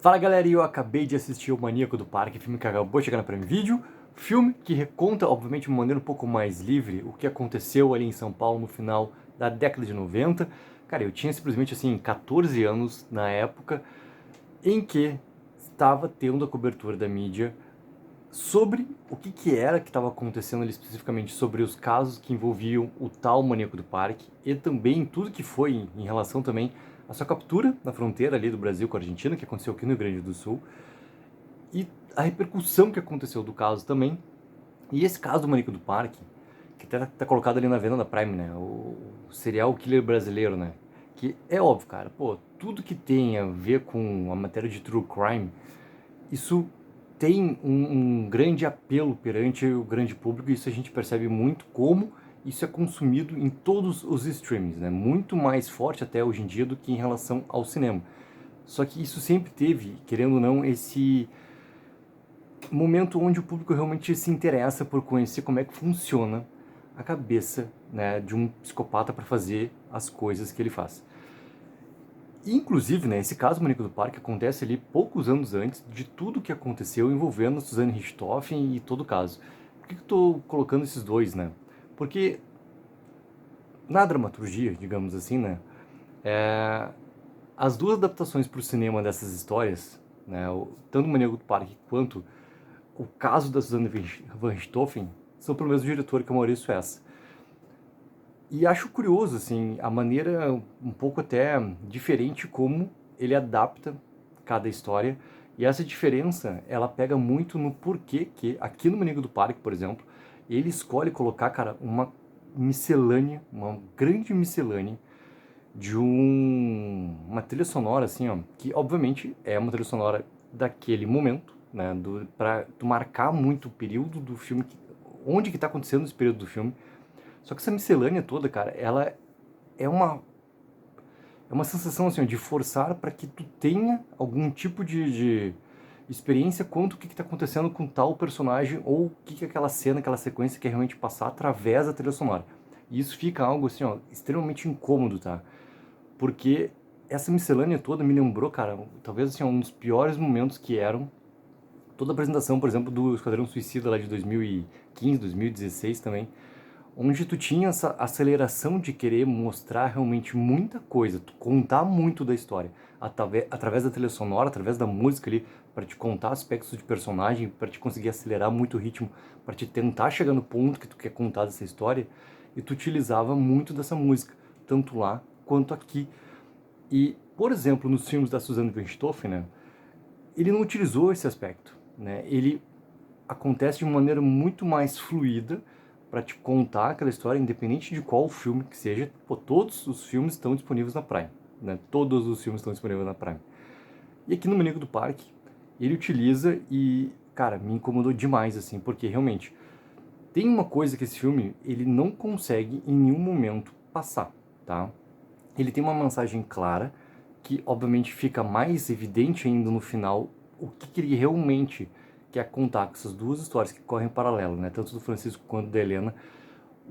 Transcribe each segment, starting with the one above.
Fala galera, eu acabei de assistir O Maníaco do Parque, filme que acabou de chegar na Prime Video, filme que reconta, obviamente, de uma maneira um pouco mais livre, o que aconteceu ali em São Paulo no final da década de 90. Cara, eu tinha simplesmente, assim, 14 anos na época em que estava tendo a cobertura da mídia sobre o que era que estava acontecendo ali especificamente, sobre os casos que envolviam o tal Maníaco do Parque e também tudo que foi em relação também à sua captura na fronteira ali do Brasil com a Argentina, que aconteceu aqui no Rio Grande do Sul, e a repercussão que aconteceu do caso também. E esse caso do Maníaco do Parque, que até tá colocado ali na venda da Prime, né? O serial killer brasileiro, né? Que é óbvio, cara, pô, tudo que tem a ver com a matéria de true crime, isso tem um grande apelo perante o grande público, e isso a gente percebe muito como isso é consumido em todos os streamings, né? Muito mais forte até hoje em dia do que em relação ao cinema. Só que isso sempre teve, querendo ou não, esse momento onde o público realmente se interessa por conhecer como é que funciona a cabeça, né, de um psicopata para fazer as coisas que ele faz. E, inclusive, né, esse caso do Maníaco do Parque acontece ali poucos anos antes de tudo que aconteceu envolvendo a Suzanne Richthofen e todo o caso. Por que eu estou colocando esses dois, né? Porque na dramaturgia, digamos assim, né, as duas adaptações para o cinema dessas histórias, né, tanto o Maníaco do Parque quanto o caso da Suzanne van Richthofen, são pelo mesmo diretor, que é o Maurício Essa. E acho curioso, assim, a maneira um pouco até diferente como ele adapta cada história. E essa diferença, ela pega muito no porquê que, aqui no Maníaco do Parque, por exemplo, ele escolhe colocar, cara, uma miscelânea, uma grande miscelânea de uma trilha sonora, assim, ó, que obviamente é uma trilha sonora daquele momento, né, pra tu marcar muito o período do filme, onde que tá acontecendo esse período do filme. Só que essa miscelânea toda, cara, ela é uma, é uma sensação, assim, ó, de forçar para que tu tenha algum tipo de experiência quanto o que está acontecendo com tal personagem ou o que aquela cena, aquela sequência quer realmente passar através da trilha sonora. E isso fica algo, assim, ó, extremamente incômodo, tá? Porque essa miscelânea toda me lembrou, cara, talvez assim, um dos piores momentos que eram toda a apresentação, por exemplo, do Esquadrão Suicida lá de 2015, 2016 também, onde tu tinha essa aceleração de querer mostrar realmente muita coisa, tu contar muito da história, através da trilha sonora, através da música ali, para te contar aspectos de personagem, para te conseguir acelerar muito o ritmo, para te tentar chegar no ponto que tu quer contar dessa história, e tu utilizava muito dessa música, tanto lá quanto aqui. E, por exemplo, nos filmes da Suzanne von Richthofen, né, ele não utilizou esse aspecto, né? Ele acontece de uma maneira muito mais fluida para te contar aquela história, independente de qual filme que seja. Pô, todos os filmes estão disponíveis na Prime, né? Todos os filmes estão disponíveis na Prime. E aqui no Maníaco do Parque, ele utiliza e, cara, me incomodou demais, assim, porque realmente tem uma coisa que esse filme, ele não consegue em nenhum momento passar, tá? Ele tem uma mensagem clara, que obviamente fica mais evidente ainda no final o que ele realmente quer contar com essas duas histórias que correm em paralelo, né? Tanto do Francisco quanto da Helena.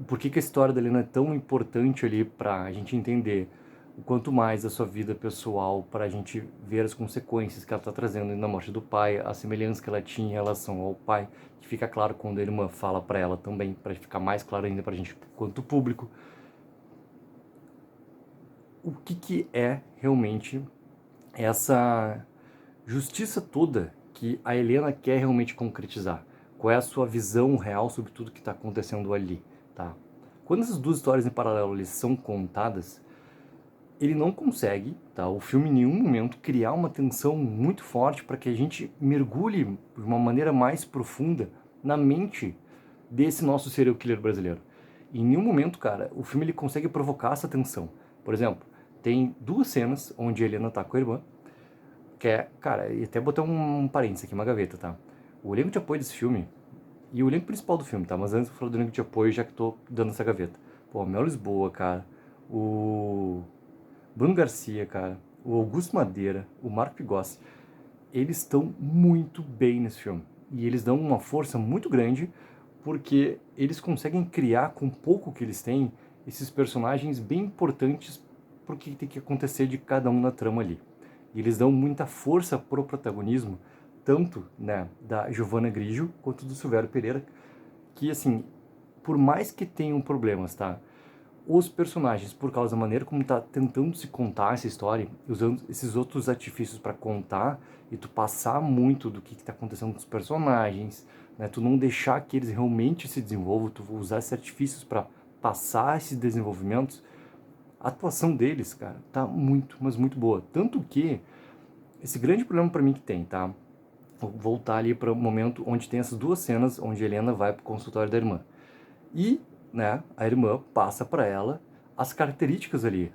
Por que a história da Helena é tão importante ali para a gente entender o quanto mais da sua vida pessoal, para a gente ver as consequências que ela está trazendo na morte do pai, a semelhança que ela tinha em relação ao pai, que fica claro quando a irmã fala para ela também, para ficar mais claro ainda para a gente quanto público. O que é realmente essa justiça toda que a Helena quer realmente concretizar? Qual é a sua visão real sobre tudo que está acontecendo ali, tá? Quando essas duas histórias em paralelo ali são contadas, ele não consegue, tá? O filme em nenhum momento criar uma tensão muito forte para que a gente mergulhe de uma maneira mais profunda na mente desse nosso serial killer brasileiro. Em nenhum momento, cara, o filme ele consegue provocar essa tensão. Por exemplo, tem duas cenas onde a Helena tá com a irmã, que é, cara, e até botar um parênteses aqui, uma gaveta, tá? O elenco de apoio desse filme, e o elenco principal do filme, tá? Mas antes eu falo do elenco de apoio, já que tô dando essa gaveta. Pô, Mel Lisboa, cara, o Bruno Garcia, cara, o Augusto Madeira, o Marco Pigossi, eles estão muito bem nesse filme. E eles dão uma força muito grande, porque eles conseguem criar, com pouco que eles têm, esses personagens bem importantes pro que tem que acontecer de cada um na trama ali. E eles dão muita força pro protagonismo, tanto, né, da Giovanna Grigio quanto do Silvério Pereira, que, assim, por mais que tenham problemas, tá? Os personagens, por causa da maneira como tá tentando se contar essa história, usando esses outros artifícios para contar e tu passar muito do que tá acontecendo com os personagens, né? Tu não deixar que eles realmente se desenvolvam, tu usar esses artifícios para passar esses desenvolvimentos, a atuação deles, cara, tá muito, mas muito boa. Tanto que esse grande problema para mim que tem, tá? Vou voltar ali para o momento onde tem essas duas cenas onde a Helena vai pro consultório da irmã. E, né, a irmã passa para ela as características ali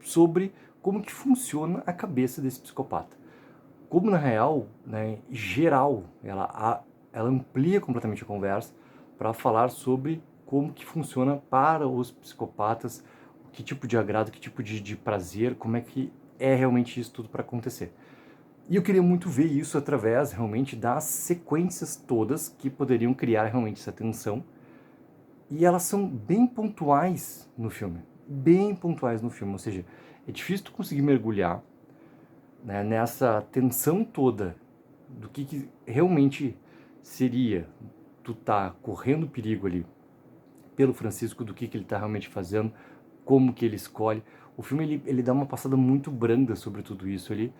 sobre como que funciona a cabeça desse psicopata. Como na real, né, geral, ela amplia completamente a conversa para falar sobre como que funciona para os psicopatas, que tipo de agrado, que tipo de prazer, como é que é realmente isso tudo para acontecer. E eu queria muito ver isso através realmente das sequências todas que poderiam criar realmente essa tensão. E elas são bem pontuais no filme. Bem pontuais no filme. Ou seja, é difícil tu conseguir mergulhar, né, nessa tensão toda do que realmente seria tu tá correndo perigo ali pelo Francisco, do que ele tá realmente fazendo, como que ele escolhe. O filme ele dá uma passada muito branda sobre tudo isso ali,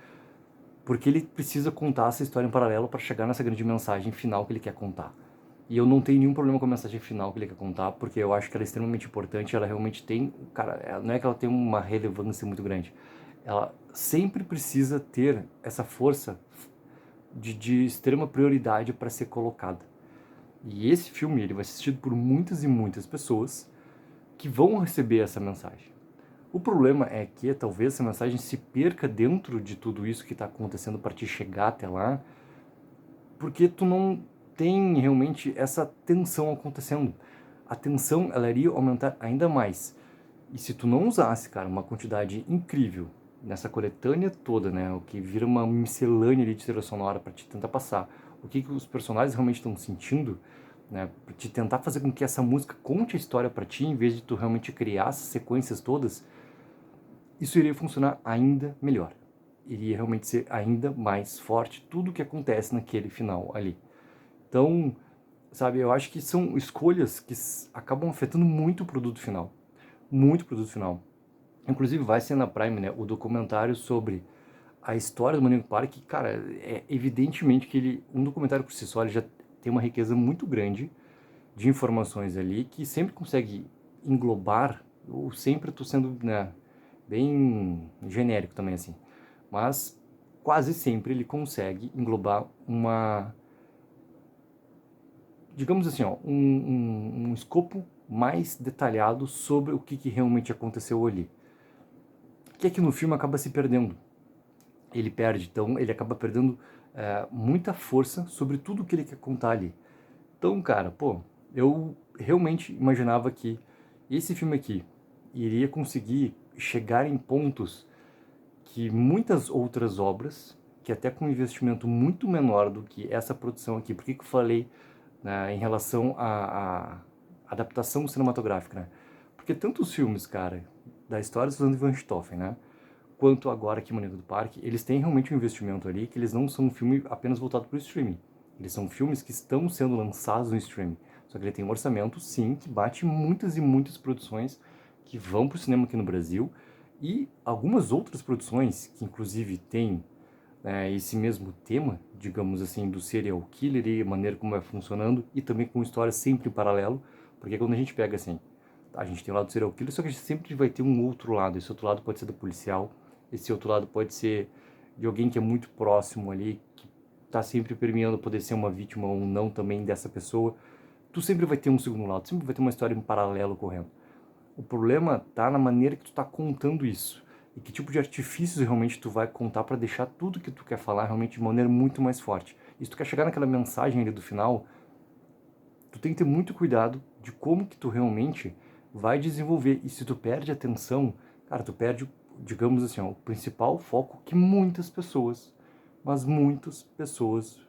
porque ele precisa contar essa história em paralelo para chegar nessa grande mensagem final que ele quer contar. E eu não tenho nenhum problema com a mensagem final que ele quer contar, porque eu acho que ela é extremamente importante, ela realmente tem, cara, não é que ela tem uma relevância muito grande, ela sempre precisa ter essa força de extrema prioridade para ser colocada. E esse filme ele vai ser assistido por muitas e muitas pessoas que vão receber essa mensagem. O problema é que talvez essa mensagem se perca dentro de tudo isso que está acontecendo para te chegar até lá, porque tu não tem realmente essa tensão acontecendo. A tensão ela iria aumentar ainda mais. E se tu não usasse, cara, uma quantidade incrível nessa coletânea toda, né, o que vira uma miscelânea de trilha sonora para te tentar passar o que os personagens realmente estão sentindo, né, para te tentar fazer com que essa música conte a história para ti, em vez de tu realmente criar essas sequências todas, isso iria funcionar ainda melhor. Iria realmente ser ainda mais forte tudo o que acontece naquele final ali. Então, sabe, eu acho que são escolhas que acabam afetando muito o produto final. Muito o produto final. Inclusive vai ser na Prime, né, o documentário sobre a história do Maníaco Park, cara, é evidentemente que um documentário por si só, ele já tem uma riqueza muito grande de informações ali, que sempre consegue englobar, ou sempre eu tô sendo, né, bem genérico também assim, mas quase sempre ele consegue englobar uma, digamos assim, ó, um escopo mais detalhado sobre o que realmente aconteceu ali. Que é que no filme acaba se perdendo. Ele perde, então ele acaba perdendo muita força sobre tudo que ele quer contar ali. Então, cara, pô, eu realmente imaginava que esse filme aqui iria conseguir chegar em pontos que muitas outras obras, que até com um investimento muito menor do que essa produção aqui, por que que eu falei, né, em relação à adaptação cinematográfica, né? Porque tantos filmes, cara, da história do Suzanne von Richthofen, né, quanto agora aqui Maníaco do Parque, eles têm realmente um investimento ali, que eles não são um filme apenas voltado para o streaming. Eles são filmes que estão sendo lançados no streaming. Só que ele tem um orçamento, sim, que bate muitas e muitas produções que vão para o cinema aqui no Brasil e algumas outras produções que inclusive têm esse mesmo tema, digamos assim, do serial killer e a maneira como vai funcionando e também com histórias sempre em paralelo, porque quando a gente pega assim, a gente tem o lado do serial killer, só que a gente sempre vai ter um outro lado. Esse outro lado pode ser do policial, esse outro lado pode ser de alguém que é muito próximo ali, que tá sempre permeando poder ser uma vítima ou não também dessa pessoa. Tu sempre vai ter um segundo lado, sempre vai ter uma história em paralelo correndo. O problema tá na maneira que tu tá contando isso. E que tipo de artifícios realmente tu vai contar para deixar tudo que tu quer falar realmente de maneira muito mais forte. E se tu quer chegar naquela mensagem ali do final, tu tem que ter muito cuidado de como que tu realmente vai desenvolver. E se tu perde a atenção, cara, tu perde, digamos assim, ó, o principal foco que muitas pessoas, mas muitas pessoas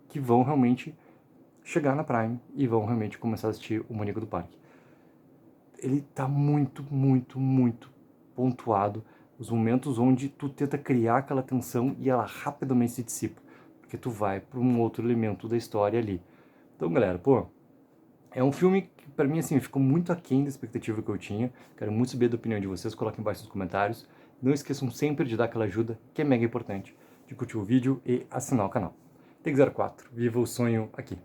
que vão realmente chegar na Prime e vão realmente começar a assistir o Maníaco do Parque. Ele tá muito, muito, muito pontuado Os momentos onde tu tenta criar aquela tensão e ela rapidamente se dissipa, porque tu vai para um outro elemento da história ali. Então, galera, pô, é um filme que, pra mim, assim, ficou muito aquém da expectativa que eu tinha. Quero muito saber da opinião de vocês, coloquem embaixo nos comentários. Não esqueçam sempre de dar aquela ajuda, que é mega importante, de curtir o vídeo e assinar o canal. Take04, viva o sonho aqui!